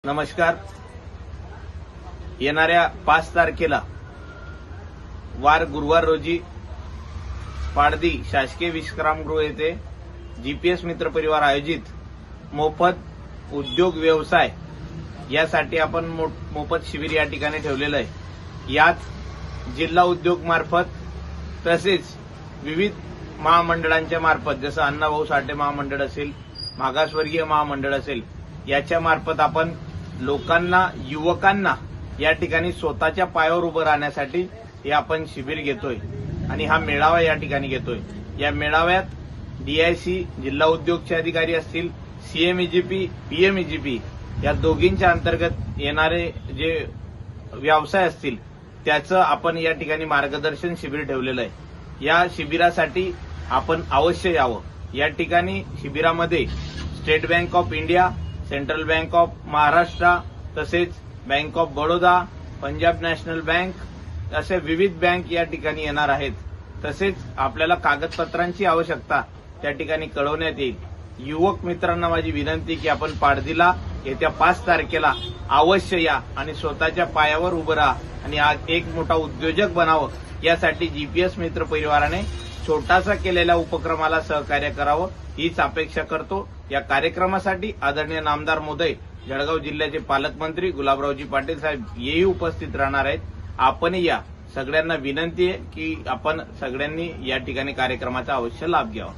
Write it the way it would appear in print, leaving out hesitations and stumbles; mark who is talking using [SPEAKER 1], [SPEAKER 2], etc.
[SPEAKER 1] नमस्कार. येणाऱ्या 5 तारखेला वार गुरुवार रोजी पाडदी शासकीय विश्रामगृह येथे जीपीएस मित्र परिवार आयोजित मोफत उद्योग व्यवसाय यासाठी आपण मोफत शिबिर या ठिकाणी ठेवलेलं आहे. यात जिल्हा उद्योग मार्फत तसेच विविध महामंडळांच्या मार्फत जसं अण्णाभाऊ साठे महामंडळ असेल, मागासवर्गीय महामंडळ असेल, याच्या मार्फत आपण लोकांना, युवकांना या ठिकाणी स्वतःच्या पायावर उभं राहण्यासाठी हे आपण शिबिर घेतोय आणि हा मेळावा या ठिकाणी घेतोय. या मेळाव्यात डीआयसी, जिल्हा उद्योगचे अधिकारी असतील, सीएमईजीपी, पीएमईजीपी या दोघींच्या अंतर्गत येणारे जे व्यवसाय असतील त्याचं आपण या ठिकाणी मार्गदर्शन शिबिर ठेवलेलं आहे. या शिबिरासाठी आपण अवश्य यावं. या ठिकाणी शिबिरामध्ये State Bank of India, Central Bank of Maharashtra, तसेच bank of Baroda, Punjab National Bank असे विविध बँक या ठिकाणी येणार आहेत. तसेच आपल्याला कागदपत्रांची आवश्यकता त्या ठिकाणी कळवण्यात येईल. युवक मित्रांना माझी विनंती की आपण पाडदीला येत्या 5 तारखेला अवश्य या आणि स्वतःच्या पायावर उभं राहा आणि आज एक मोठा उद्योजक बनावं. यासाठी जीपीएस मित्र परिवाराने छोटासा केलेल्या उपक्रमाला सहकार्य करावं हीच अपेक्षा करतो. या कार्यक्रमासाठी आदरणीय नामदार महोदय, जळगाव जिल्ह्याचे पालकमंत्री गुलाबरावजी पाटील साहेब हेही उपस्थित राहणार आहेत. आपणही या. सगळ्यांना विनंती आहे की आपण सगळ्यांनी या ठिकाणी कार्यक्रमाचा अवश्य लाभ घ्यावा.